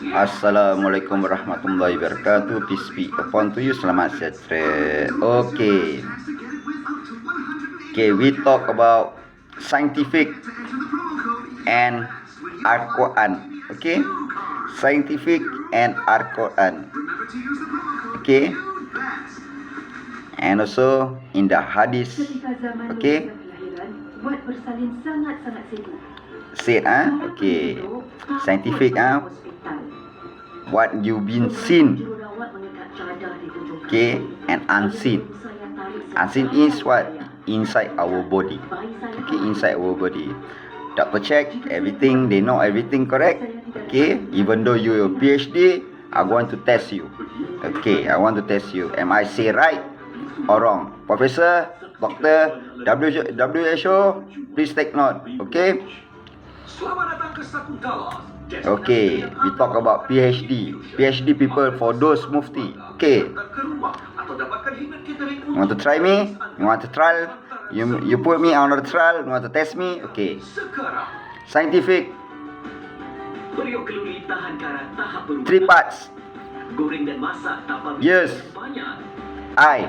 Assalamualaikum warahmatullahi wabarakatuh. Peace be upon to you. Selamat sejahtera. Okay, we talk about scientific and Al-Quran. Okay, scientific and Al-Quran. Okay, and also in the hadith. Okay, said okay, scientific what you've been seen, okay, and unseen. Unseen is what? Inside our body. Okay, inside our body. Doctor check everything, they know everything correct. Okay, even though you're a PhD, I want to test you. Okay, I want to test you. Am I say right or wrong? Professor, doctor, WHO, please take note. Okay. Okay, we talk about PhD. PhD people for those mufti. Okay. You want to try me? You want to trial? You put me on a trial? You want to test me? Okay. Scientific. 3 parts. Ears, eye,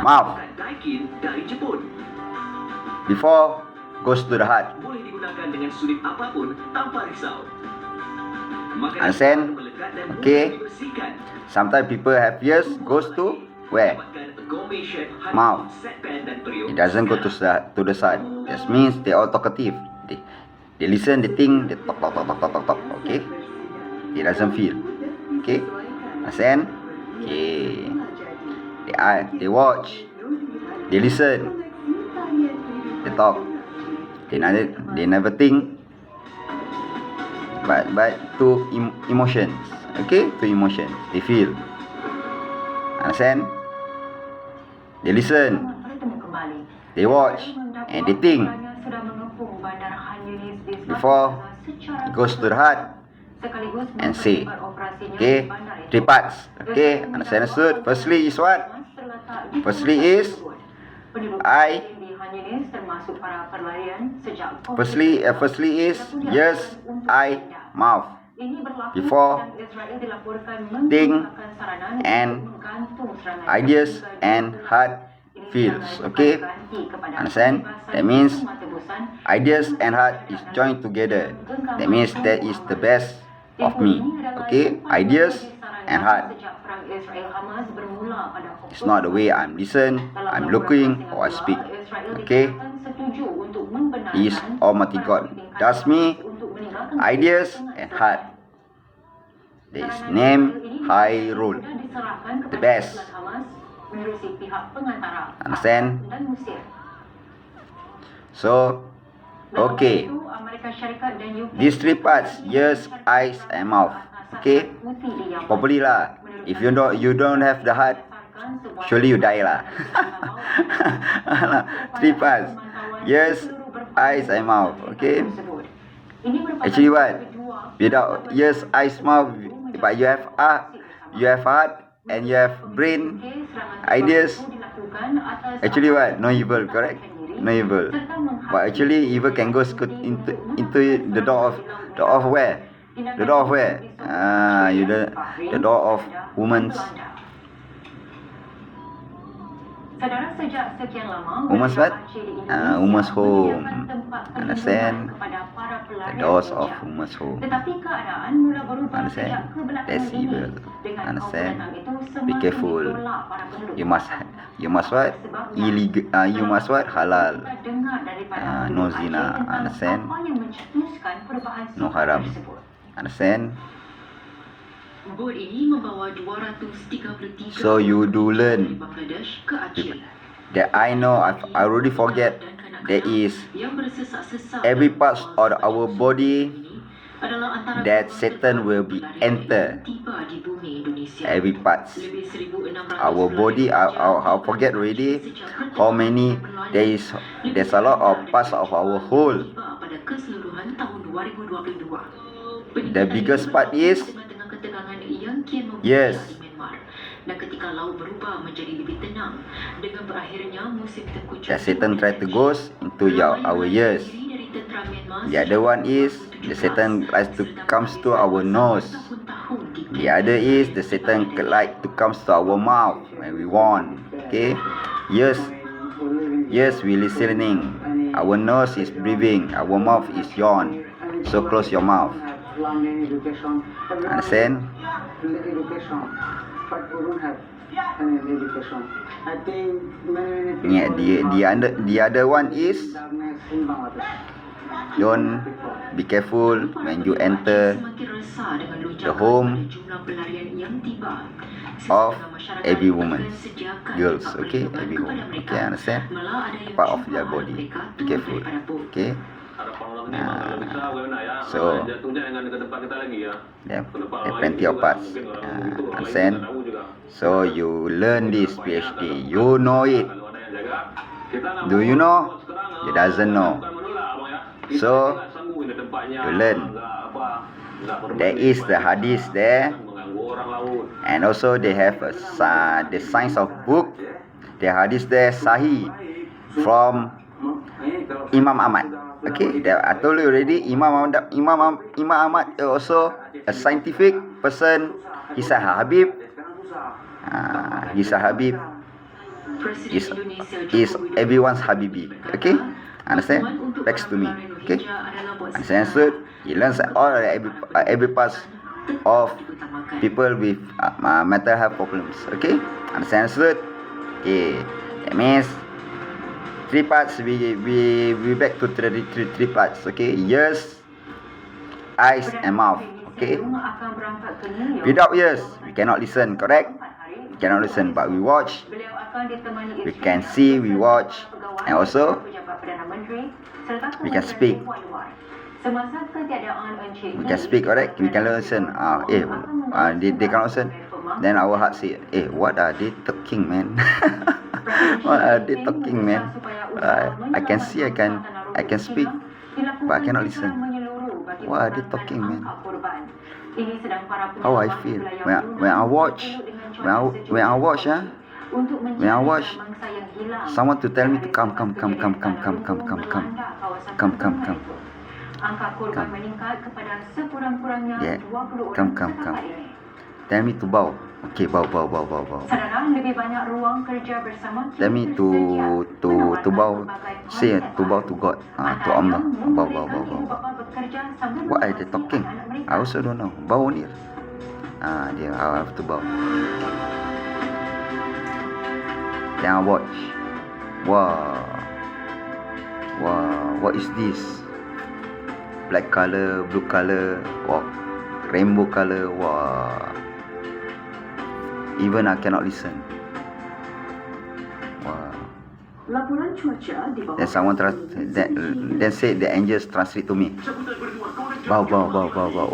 mouth. Before goes to the heart. Understand? Okay. Sometimes people have ears goes to where? Mouth. It doesn't go to the side. That means they are talkative. They listen, they think, they talk. Okay. It doesn't feel. Okay. Understand? Okay. They watch. They listen. They talk. They never think. But to emotions. Okay, to emotions. They feel. Understand? They listen. They watch. And they think. Before it goes to the heart and say. Okay, 3 parts. Okay, understood? Firstly is what? Firstly is eye. Firstly is ears, eye, mouth. Before think and ideas and heart feels. Okay, understand? That means ideas and heart is joined together. That means that is the best of me. Okay, ideas and heart. It's not the way I'm listen, I'm looking, or I speak. Okay, He is Almighty God. Does me ideas and heart. There is name high rule. The best. Understand? So, okay. These 3 parts, ears, eyes, and mouth. Okay. Probably lah. If you don't have the heart, surely you die lah. 3 parts, ears, eyes, and mouth. Okay. Actually what? Without ears, eyes, mouth, but you have heart and you have brain, ideas. Actually what? No evil, correct? No evil. But actually evil can go into the door of where? The door of where? The door of woman's. Woman's what? Woman's home. Understand? The doors of woman's home. Understand? That's evil. Understand? Be careful. You must what? Illegal. You must what? Halal. No zina. Understand? No haram. Understand? So you do learn that I know I already forget there is every part of our body that Satan will be enter. Every part our body I forget already how many there's a lot of parts of our whole. The biggest part is yes. That Satan try to go into our ears. The other one is the Satan tries to comes to our nose. The other is the Satan like to comes to our mouth when we want. Okay. Yes, we listening. Our nose is breathing. Our mouth is yawn. So close your mouth. Understand? Yeah, the other one is don't be careful when you enter the home of every woman, girls. Okay, every woman. Okay, understand? Part of their body. Be careful. Okay. So there are plenty of parts. Understand? So you learn this PhD. You know it. Do you know? He doesn't know. So you learn. There is the hadith there, and also they have the science of book. The hadith there sahih from Imam Ahmad. Okay, I told you already. Imam Ahmad also a scientific person. He's a Habib. He's a Habib. Is everyone's Habibi. Okay, understand? Back to me. Okay, understand? So he learns all every part of people with mental health problems. Okay, understand? So okay, that means three parts. We back to three parts. Okay, ears, eyes, and mouth. Okay, without ears we cannot listen. Correct? We cannot listen, but we watch. We can see, we watch, and also we can speak. We can speak, correct? We can listen. They cannot listen. Then our heart say, what are they talking, man? What are they talking, man? I can see, I can speak, but I cannot listen. What are they talking, man? How I feel when I watch, someone to tell me to come. Yeah, come. Tell me to bow. Okay, bow. Tell me to bow. Say to bow to God. To Ummah. Bow. What are they talking? I also don't know. Bow only. I have to bow. Then I watch. Wow, what is this? Black color, blue color, wow, rainbow color, wow. Even I cannot listen. Wow. Then someone then said the angels translate to me. Bow.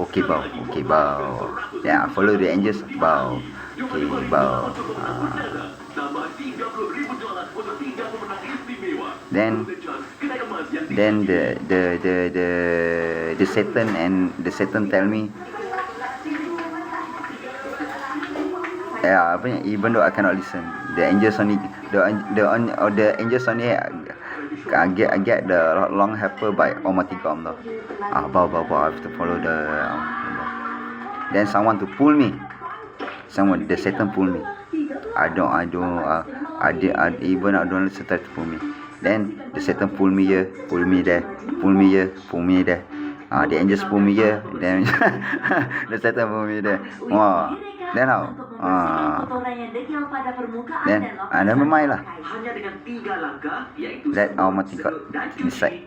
Okay, bow. Then I follow the angels. Bow. Okay, bow. Then the Satan tell me, even though I cannot listen, the angels only I get the long helper by Almighty God. Bow. I have to follow the. Then someone to pull me. The Satan pull me. I don't listen to pull me. Then the Satan pull me here, pull me there. The angels pull me here, then the Satan pull me there. Wow. Then how? Then never mind lah. Let Almighty God decide.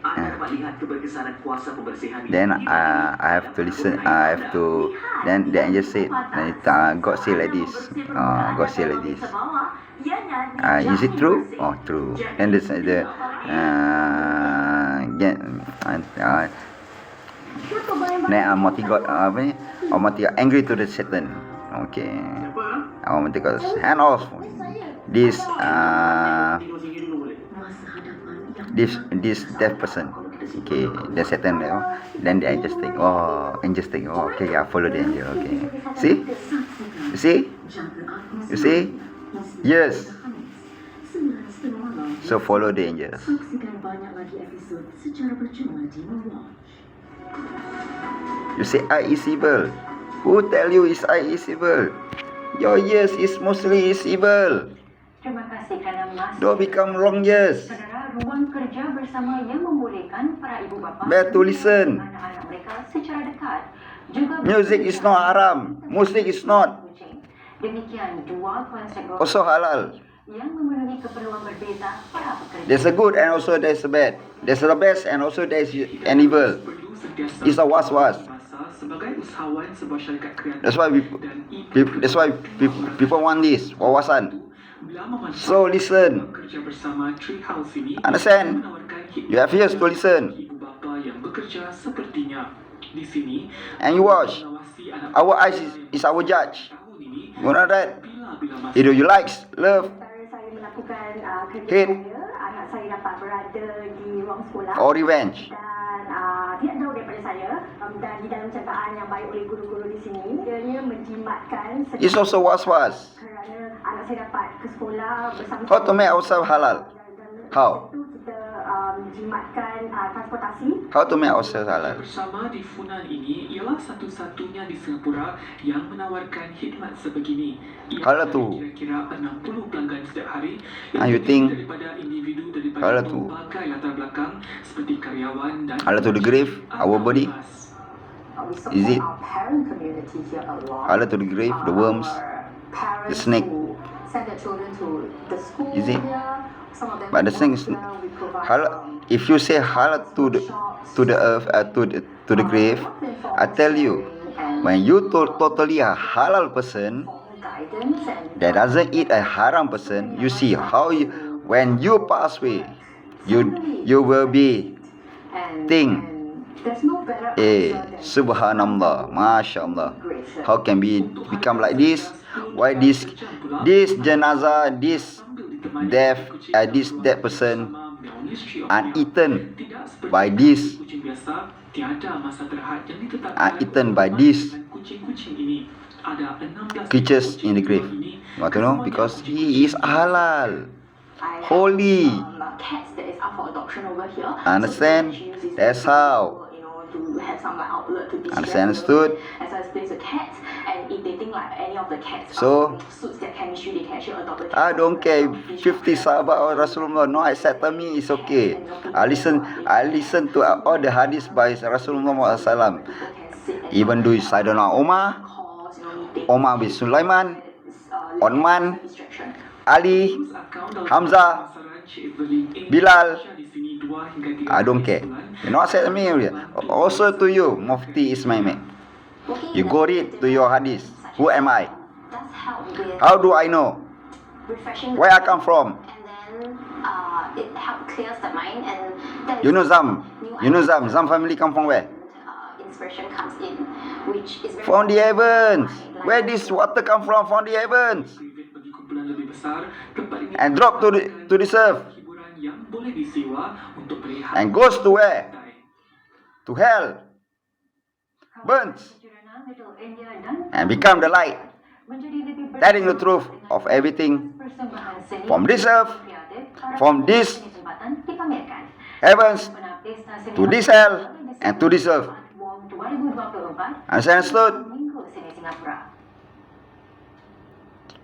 Then I have to listen. Then the angel said, God say like this. Is it true? True. Then Almighty God angry to the Satan. Okay. Almighty God hand off this deaf person. Okay, the Satan. Then the angels take. Okay, I follow the angel. Okay. You see? Yes. So follow the angels. You say I is evil. Who tell you his eye is evil? Your ears is mostly is evil. Terima kasih kerana masuk. Don't become wrong ears. Saudara, ruang kerja bersama yang membolehkan para ibu bapa Better to listen. anak-anak mereka secara dekat. Juga Music is not haram. Music is not. Demikian dua konsep Also halal. yang memenuhi keperluan berbeza para pekerja. There's a good and also there's a bad. There's the best and also there's an evil. It's a was. That's why people want this wawasan. So listen. Understand? You have ears to listen. And you watch. Our eyes is our judge. You know that? Either you like, love, hate, Anak saya dapat berada di ruang sekolah or revenge. dan tidak jauh daripada saya dan di dalam ceritaan yang baik oleh guru-guru di sini ianya menjimatkan It's also was. kerana anak saya dapat ke sekolah bersama How to make ourselves halal? How? kita menjimatkan transportasi. How to make ourselves halal? Bersama di Funan ini ialah satu-satunya di Singapura yang menawarkan khidmat sebegini. Ia Halal tu. kira-kira 60 pelanggan setiap hari You think daripada individu daripada halal tu? berbagai latar belakang seperti karyawan dan Halal to the grave, our body. Is it? Halal to the grave, the worms, the snake. Is it? But the thing is halal. If you say halal to the earth, to the grave, I tell you, when you totally a halal person that doesn't eat a haram person, you see how when you pass away, you will be think, subhanallah, mashallah, how can we become like this? Why this janazah, this death, this dead person uneaten by this, uneaten by these creatures in the grave. You want to know? Because he is halal, holy. Understand? That's how. Understood? So, I don't care 50 sahabat or Rasulullah no accept me, it's okay. I listen to all the hadith by Rasulullah SAW. Even do Sayyidina Umar bin Sulaiman, Uthman, Ali, Hamzah, Bilal. I don't care. You not accept me. Also to you, Mufti Ismail. You go read to your hadith. Who am I? How do I know? Where I come from? You know Zam family come from where? From the heavens. Where this water come from? From the heavens. And drop to the earth. And goes to where? To hell. Burns. And become the light. Telling the truth of everything. From this earth, from this heavens, to this hell, and to this earth. Understood?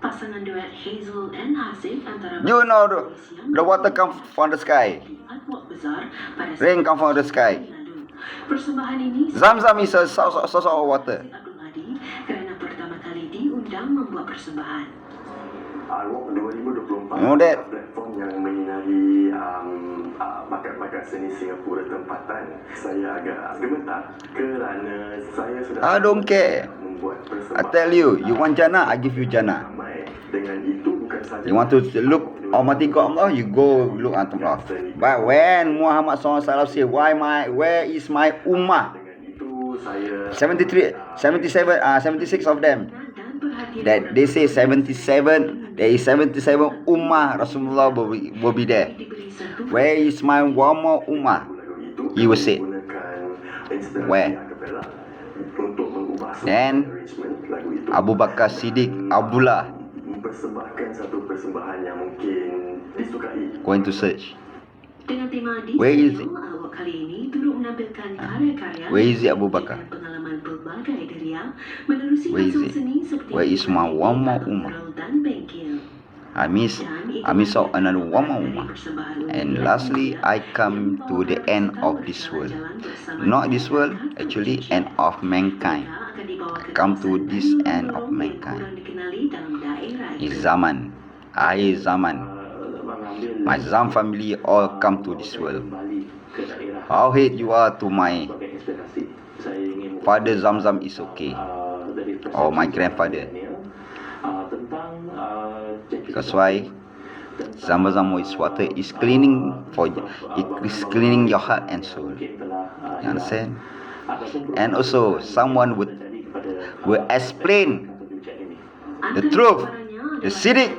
Pasangan duet Hazel and Hasif antara You know the water come from the sky. Rain come from the sky. Persembahan ini Zam-Zam is a source of water. kerana pertama kali diundang membuat persembahan. Walk 2024 You know that? platform yang menyinari bakat-bakat seni Singapura tempatan. Saya agak gemetar kerana saya sudah I don't care. membuat I tell you, you want jannah, I give you jannah. ramai. Dengan itu bukan saja You want to look Almighty God Allah, you go look unto Allah. But when Muhammad SAW say, where is my ummah? dengan itu saya 76 of them. That they say 77, there is 77 ummah Rasulullah will be there. Where is my one more ummah? He will say, where? untuk mengubah Then arrangement lagu itu Abu Bakar Siddiq Abdullah mempersembahkan satu persembahan yang mungkin disukai. Dengan tema di Where is it? kali ini turut menampilkan karya-karya Where is it, Abu Bakar? dan pengalaman pelbagai deria menerusi Where is hasil it? seni seperti Where is my one more Ummah? dan bengkel. I miss another one more Ummah. And lastly, I come to the end of this world. Not this world, actually end of mankind. Come to this end of mankind. Is zaman. Akhir zaman. My Zam family all come to this world. How hate you are to my father Zamzam is okay. Or my grandfather. Because why? Zamzam is water is cleaning for you. It is cleaning your heart and soul. You understand? And also someone would explain the truth, the siddiq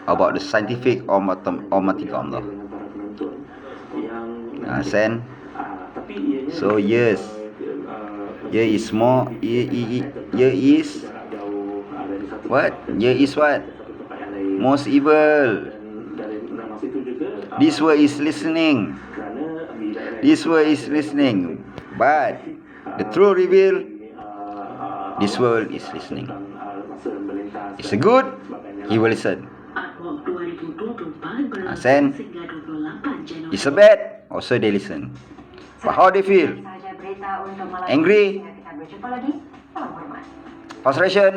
about the scientific Almighty Allah. You understand? So yes, here is more. Here is what? Here is what? Most evil. This word is listening. This word is listening. But the true reveal, this world is listening. It's a good, he will listen. Understand? It's a bad, also they listen. But how they feel? Sahaja berita untuk malam Angry? ini. Kita berjumpa lagi. Salam hormat. Frustration?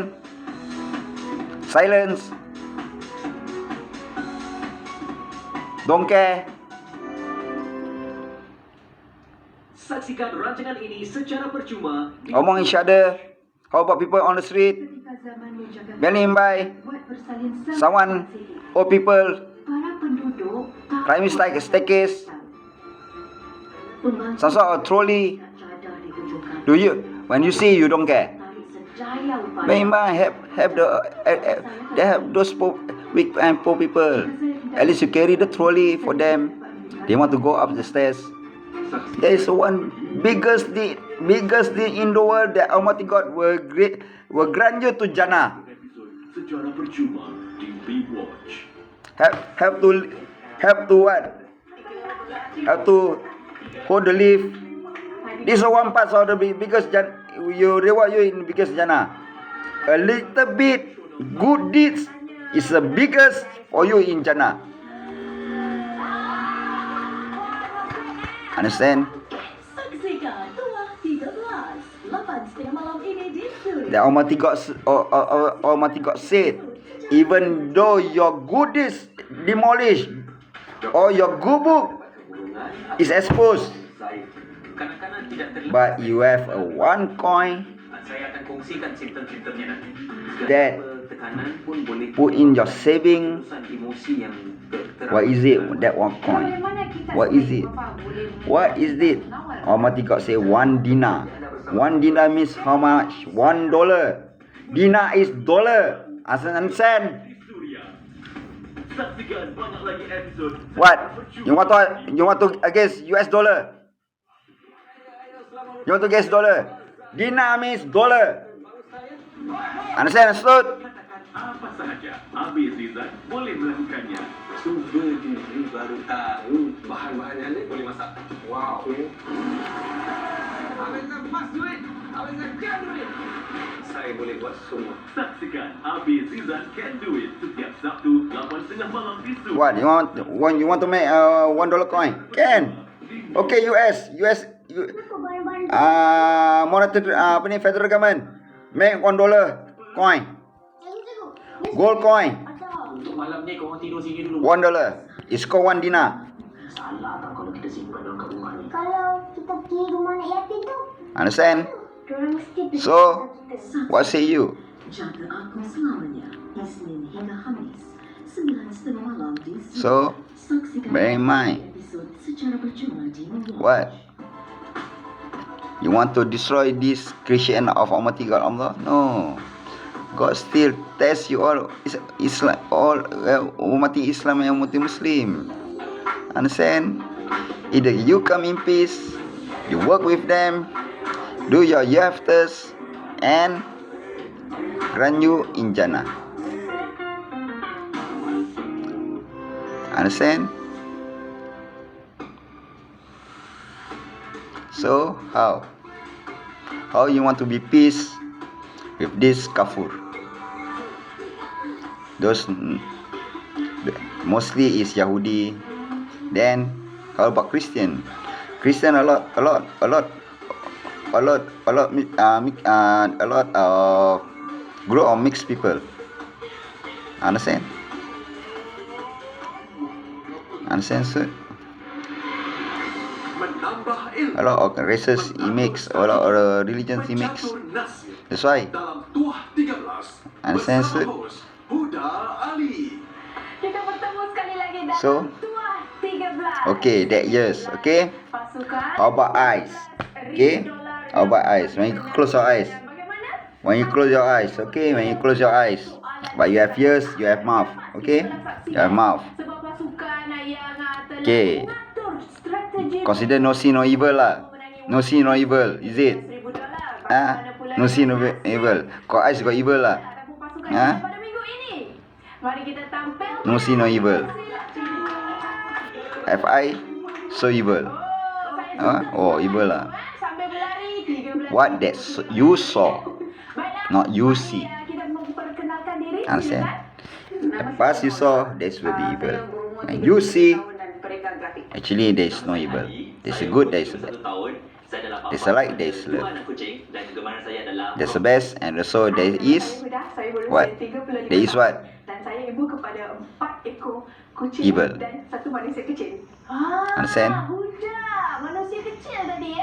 Silence? Don't care? Saksikan rancangan ini secara percuma di Among each other? How about people on the street? Belling by someone, old people, climbing staircase, some sort of trolley. Do you, when you see, you don't care? Belling by they have those weak and poor people. At least you carry the trolley for them. They want to go up the stairs. There is one biggest deed in the world that Almighty God will grant you to Jannah. secara percuma di B-Watch. Have to what? Have to hold the lift. This is one part of the biggest you reward you in biggest Jannah. A little bit good deeds is the biggest for you in Jannah. Understand? Saksikan Tuah 13, 8:30 malam ini di studio. The Almighty God said, even though your good deeds demolished or your good book is exposed, Kanak-kanak tidak terlibat. but you have a one coin Saya akan kongsikan simptom-simptomnya nanti. that Tekanan pun boleh put in your saving. urusan emosi yang What is it? That one coin. What is it? What is it? Almighty God say 1 dinar. 1 dinar means how much? $1. Dinar is dollar. Understand? Saksikan banyak lagi episod. What? You want to against US dollar? You want to guess dollar? Dinar means dollar. Understand? Understood? Apa sahaja Habis Rizal boleh melakukannya. Sumber diri baru tahu. Bahan-bahannya ni boleh masak. Wow. Habiskan pas duit. Habiskan can duit. Saya boleh buat semua. Saksikan Habis Rizal Can Do It setiap Sabtu 8:30 malam di Zoom. What? You want to make $1 coin? Can. Okay, US monetary federal government make $1 coin. Gold coin. Untuk malam ni korang tidur sini dulu. $1. It's called 1 dinar. Salah tak kalau kita simpan dalam tabungan ni? Kalau kita pergi rumah anak yatim tu, Understand? diorang mesti pergi So, kita. what say you? Jaga aku selamanya, Isnin hingga Khamis, 9:30 malam di Zoom. So, Saksikan bear in mind. episod secara percuma di B-Watch. What? You want to destroy this creation of Almighty God Allah? No. God still test you all. Islam, all umat Islam and umat Muslim. Understand? Either you come in peace, you work with them, do your yafters, and grant you in Jannah. Understand? So how you want to be peace with this kafir? Those mostly is Yahudi. Then how about Christian? Christian a lot of group of mixed people. Understand? Sir? Menambah ilmu. A lot of races he makes, a lot of religions he makes. Pencatur nasi That's why. dalam Tuah 13 Understand, bersama sir? host Huda Ali. Kita bertemu sekali lagi dalam So, Tuah 13. Okay, that years. Okay. Pasukan How about eyes? Okay. How about eyes? When you close your eyes. Bagaimana? When you close your eyes. Okay. When you close your eyes. But you have ears, you have mouth. Okay. You have mouth. Sebab pasukan yang telah Okay. mengatur strategi Consider no sin, no evil lah. No sin, no evil. Is it? No sin, no evil. Got eyes, got evil lah. pada minggu ini. Mari kita tampil. No sin, no evil. Have I so evil? Oh, evil lah. Sampai berlari 13. What that you saw, Baiklah. not you see. Kita memperkenalkan diri. Understand? silakan. The past you saw, this will be evil. And you see, actually there is no evil. There's a good, there is a bad. There's a light, there is love. There's a best, and also there is what? There is what? Dan saya ibu kepada 4 ekor kucing Evil. dan 1 manusia kecil. Understand? Huda, manusia kecil tadi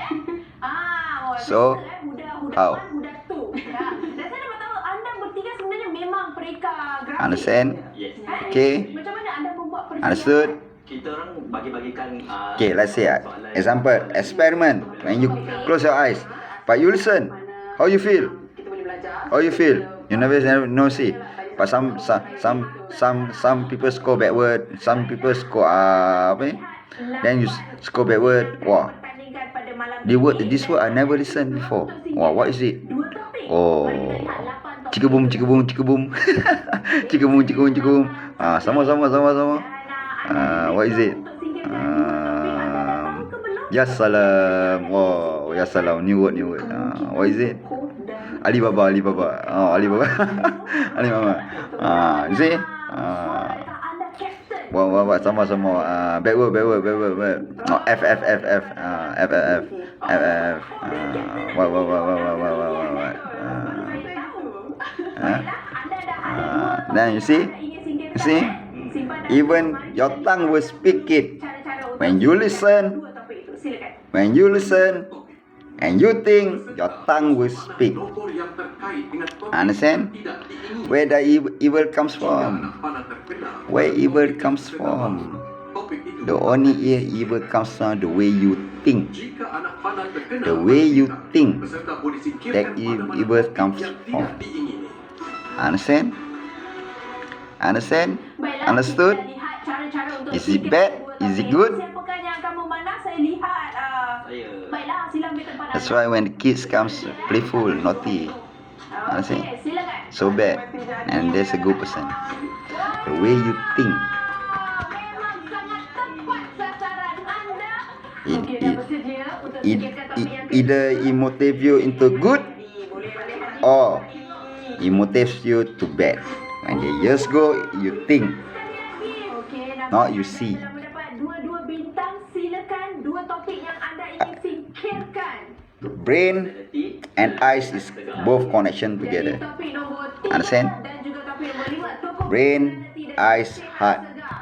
So, Huda how? 1, Huda 2. Ya. Dan saya dapat tahu anda bertiga sebenarnya memang pereka grafik. Understand? Okay. Macam mana anda membuat perjalanan? Understood? Kita orang bagi-bagikan Okay, let's say example, experiment. When you close your eyes, but you listen, how you feel? Kita boleh belajar. How you feel? You never know see. But some people score backward, some people score apa ni? Then you score backward. Wah, this word I never listen before. Wah, what is it? Oh, cikabum. Cikabum. Sama. What is it? Ya salam. Wow, ya salam. New word. What is it? Alibaba. Oh, Alibaba. You see? What sama. Backward. Oh, F. What? Then you see? Even your tongue will speak it. When you listen and you think, your tongue will speak. Nomor yang terkait dengan topik Understand? tidak diingini. Where the evil comes Jika from? anak panah terkena, Where evil topik comes itu from? Topik itu The only evil comes from the way you think. Jika anak panah terkena, The way you think, peserta boleh singkirkan that mana-mana evil topik comes yang from. tidak diingini. Understand? Understood? Is it bad? Is it good? Siapakah yang akan memanah? Saya lihat. Baiklah, sila ambil tempat That's anda. why when the kids comes playful, naughty, understand? Okey, silakan. So bad, and there's a good person. The way you think, Memang sangat tepat sasaran anda. It- Okey, dah it- bersedia untuk it, fikirkan topik yang kedua? either it motive you into good Boleh balik lagi. or it motives you to bad. When the years go, you think, Okey, nampaknya not you anda see. telah mendapat 2 bintang. Silakan 2 topik yang anda ingin singkirkan. Brain and eyes is both connection Jadi together. topik nombor 3 Understand? dan juga topik nombor 5. Tokoh Brain, personality dan eyes, juga heart. segar.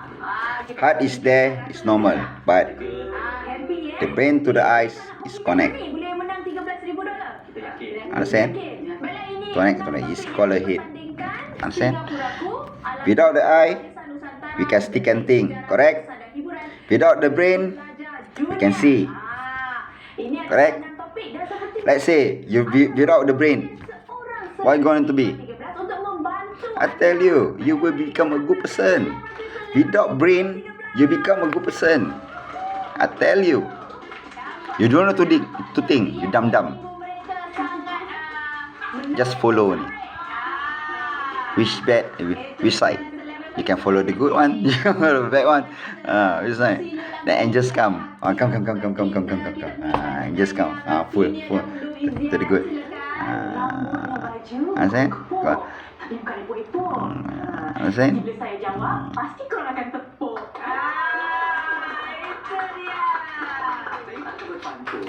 Kita Heart is there, is normal, but happy the brain to the eyes is connect. Happy boleh menang $13,000. Understand? Baiklah, ini Connect, yang connect. pertama It's sekali called a kita head. bandingkan Understand? Singapuraku, alam Without the eye, desa Nusantara, we can stick and think, sejarah correct? bangsa dan hiburan, Without the brain, belajar we can dunia. see. Ini adalah Correct? 6 topik dan seperti Let's say you without the brain, seorang what you going to be? 13 untuk membantu I tell you will become a good person. Without brain, you become a good person. I tell you don't know to think. You dumb. mereka sangat Just follow ni. Which side? You can follow the good one, you can follow the bad one. It's like the angels come. Come. Angels come. Full to the good. Understand? Tapi bukan epok-epok. Understand? Bila saya jawab, pasti korang akan tepuk. Itu dia.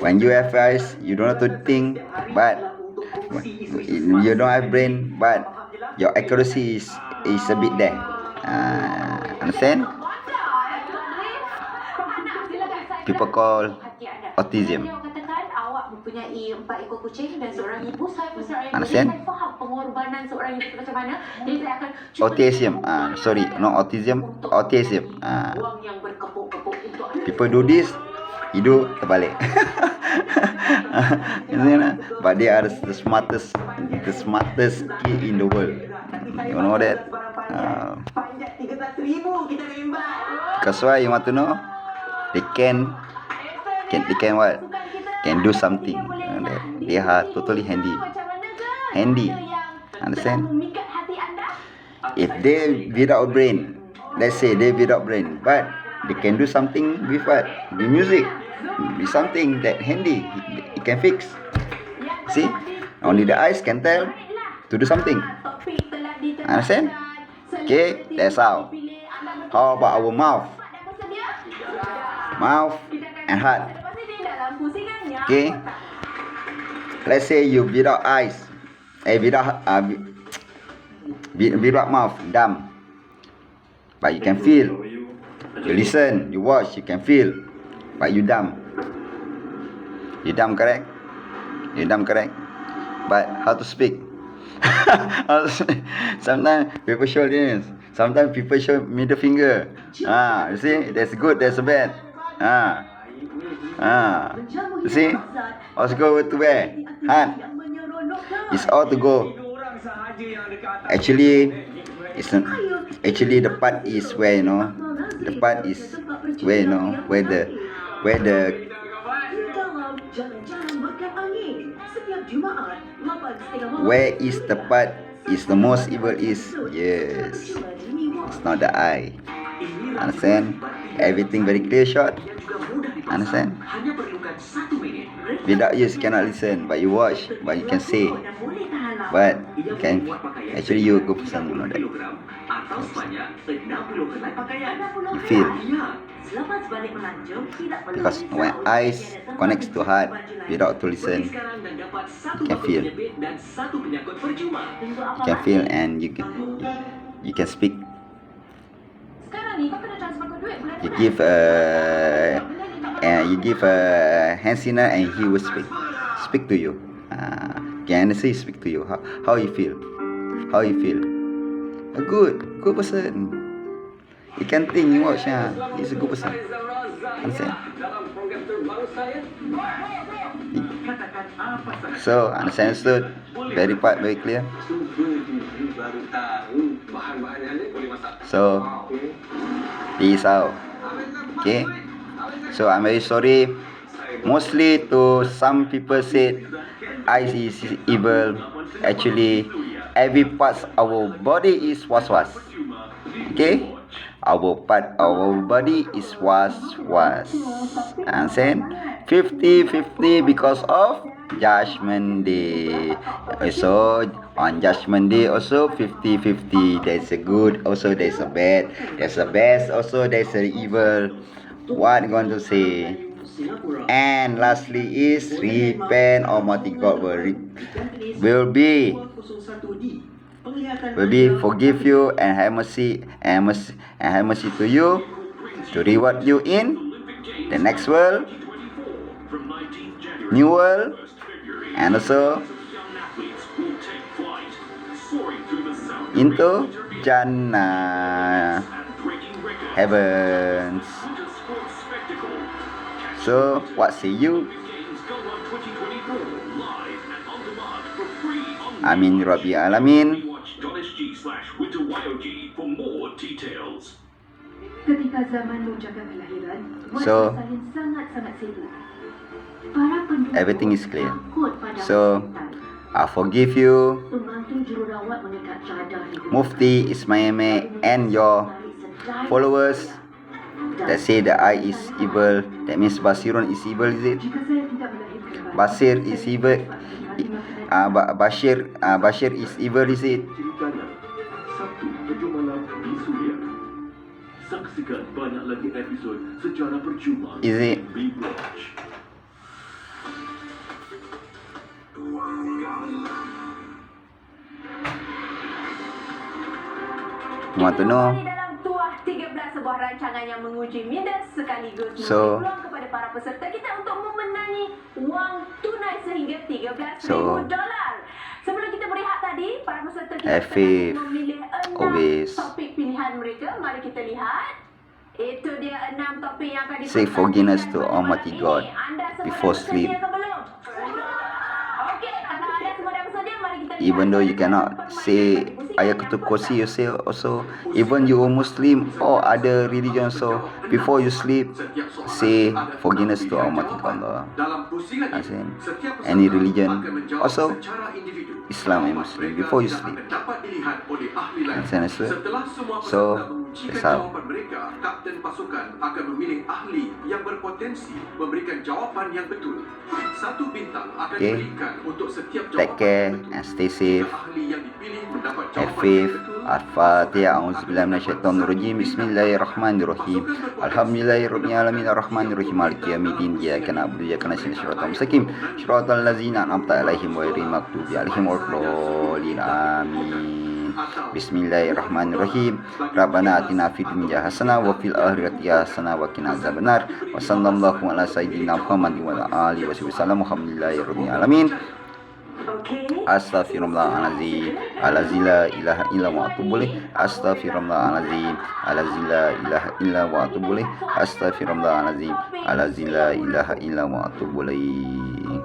When you have eyes, you don't have to think, but you don't have brain, but your accuracy is a bit there. Understand? People call autism. Mempunyai 4 ekor kucing dan seorang ibu. Saya seorang ibu. Understand? Saya faham pengorbanan seorang ibu macam mana. Jadi saya akan cuba Autism. Sorry, not autism. Autism. buang yang berkepuk-kepuk untuk People do this, hidup terbalik. But they are the smartest kid in the world. You know that? Panjat 13,000 kita rimbat. Because why you want to know? They can what? Can do something. They are totally handy. Understand? If they without brain, let's say they without brain, but they can do something with what? With music. With something that handy. It can fix. See? Only the eyes can tell to do something. Understand? Okay, that's how. How about our mouth? Mouth and heart. Okay. Let's say you without eyes, without mouth, dumb. But you can feel. You listen, you watch, you can feel. But you dumb. You dumb, correct? You dumb, correct? But how to speak? Sometimes people show this. Sometimes people show middle finger. You see, that's good, that's bad. You see, also go to where? Heart. It's all to go. Actually, actually the part is where the part is where where the where is the part is the most evil is. Yes, it's not the eye. Understand? Everything very clear short. Understand? Without you cannot listen, but you watch, but you can say, but you can actually you a good person, you know that. You feel. Because when eyes connects to heart, without to listen, you can feel. You can feel and you can speak. You give a hand signal and he will speak to you. Can say speak to you. How you feel? How you feel? A good person. You can think, you watch. He's a good person. Understand? So understood. Very clear. So this is how. Okay. So I'm very sorry. Mostly to some people said eyes is evil. Actually, every part of our body is was. Okay. Our body is was. Understand? 50-50 because of Judgment Day. So on Judgment Day also 50-50. There's a good, also there's a bad. There's a best, also there's a evil. What I'm going to say? And lastly is repent, Almighty God will be forgive you and have mercy to you, to reward you in the next world, new world, and also into Jannah, heavens. So what say you? Amin Rabbi Alamin. Ketika zaman menjaga kelahiran, So, sangat-sangat sibuk. Para penduduk everything is clear. takut pada So, kesihatan. I forgive you. Pembantu jururawat mengikat cadar di Mufti Ismail and your followers that say the eye is evil. That means Basirun is evil, is it? Basir is evil. Bashir is evil, is it? Ceritanya Sabtu 7 malam di Suria. Saksikan banyak lagi episod secara percuma Is it? di Watch. Want to know? Dalam Tuah 13, sebuah rancangan yang menguji minda sekaligus So- memberi peluang kepada para peserta kita untuk memenangi wang tunai sehingga $13,000. So- Sebelum kita berehat tadi, para peserta kita Afif, telah memilih 6 always topik pilihan mereka. Mari kita lihat. Itu dia 6 topik yang akan say forgiveness to dipertandingkan Almighty pada God malam ini. Anda semua before dah sleep. bersedia ke belum? Okey, kalau anda semua dah bersedia, mari kita lihat. Even though you cannot say ayatul kursi, you say also, even you are Muslim or other religion, so before you sleep, say forgiveness to Almighty Allah. Dalam pusingan As in, setiap any peserta religion, akan menjawab also secara individu. Islam and Muslim, before you Tidak sleep. akan dapat dilihat oleh ahli lain. Understand, understood? Setelah semua So, peserta mengujikan that's how. jawapan mereka, kapten pasukan akan memilih ahli yang berpotensi memberikan jawapan yang betul. 1 bintang akan Okay. diberikan untuk setiap jawapan Take care yang betul. and stay safe. Jika ahli yang dipilih mendapat Have jawapan faith. yang betul, Al-Fatihah. A'udzubillahi minasyaitonirrajim. Bismillahirrahmanirrahim. Alhamdulillahirabbil alamin arrahmanirrahim maliki yaumiddin. Iyyaka na'budu wa iyyaka nasta'in shiratal mustaqim shiratal ladzina an'amta 'alaihim ghairil maghdubi 'alaihim waladdallin. Amin. Bismillahirrahmanirrahim. Rabbana atina fid dunya hasanah wa fil akhirati hasanah wa qina azabannar. Wa sallallahu ala sayyidina Muhammadin wa ala alihi wasallam. Alhamdulillahirabbil alamin. Okey. Astaghfirullahalazim. La ilaha illa wa atubu ilaih. Astaghfirullahalazim. La ilaha illa wa atubu ilaih. Astaghfirullahalazim. La ilaha illa wa atubu ilaih.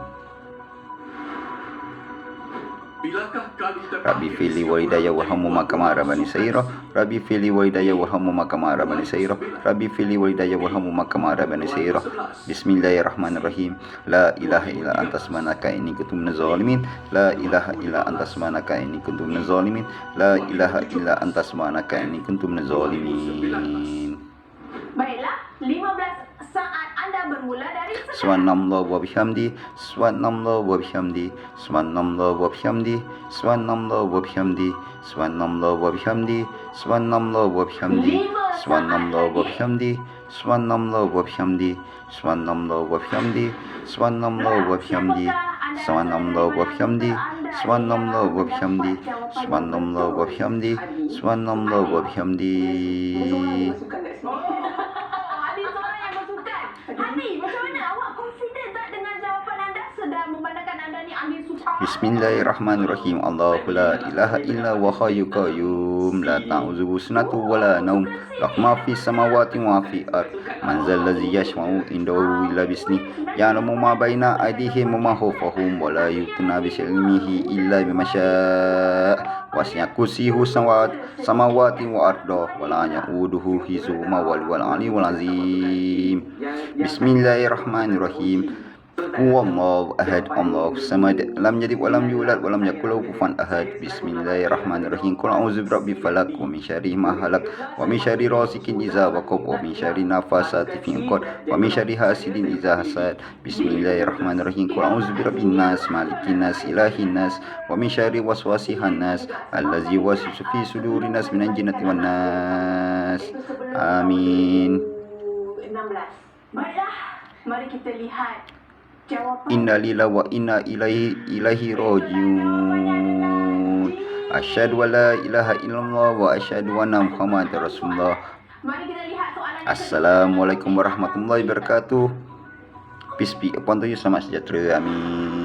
bilakah kali terakhir Rabbi fili walidayya warhamhuma kama rabani sayyira. Rabbi fili walidayya warhamhuma kama rabani sayyira. Rabbi fili walidayya warhamhuma kama rabani sayyira. Bismillahirrahmanirrahim. La ilaha illa anta subhanaka inni kuntu minaz zalimin. La ilaha illa anta subhanaka inni kuntu minaz zalimin. La ilaha illa anta subhanaka inni kuntu minaz zalimin. Baiklah, 15 saat anda bermula dari sekarang. Subhanallah wa bihamdi. Subhanallah wa bihamdi. Subhanallah wa bihamdi. Subhanallah wa bihamdi. Subhanallah wa bihamdi. Subhanallah wa bihamdi. Subhanallah wa bihamdi. Subhanallah wa bihamdi. Subhanallah wa bihamdi. Subhanallah wa bihamdi. Subhanallah wa bihamdi. Subhanallah wa bihamdi. Subhanallah wa bihamdi. Subhanallah wa bihamdi. Ada seorang yang bersukan. Hani, macam mana awak confident tak dengan jawapan anda? Sedang memandangkan anda ni ahli subhan. Bismillahirrahmanirrahim. Allahu la ilaha illa wa hayyul qayyum la ta'udzuhu sinatu wa la naum. Lahu ma fis samawati wa fi ard. Man zal ladzi yashfa'u indahu illa bisni. Ya'lamu ma baina aydihim wa ma khalfahum wa la yuhituna bi ilmihi illa bima syaa'. Wasi'a kursiyuhu samawati wa arda wa la ya'uduhu hifdhuhuma wal aliyyul azim. Bismillahirrahmanirrahim. Huwallahu ahad, Allahus samad, lam yalid wa lam yulad wa lam yakul lahu kufuwan ahad. Bismillahirrahmanirrahim. Qul a'udzu birabbil falaq wa min syarri ma khalaq wa min syarri ghasiqin idza waqab wa min syarri nafasati fil 'uqad wa min syarri hasidin idza hasad. Bismillahirrahmanirrahim. Qul a'udzu birabbin nas, malikin nas, ilahin nas, wa min syarri waswasihan nas allazi yuwaswisu fi sudurin nas minal jinnati wan nas. Amin. 16. Baiklah, mari kita lihat jawapan. Inna lillahi wa inna ilaihi rajiun. Asyhadu an la ilaha illallah wa asyhadu anna Muhammadar Rasulullah. Mari kita lihat soalan yang Assalamualaikum warahmatullahi wabarakatuh. Peace be upon you. Selamat sejahtera. Amin.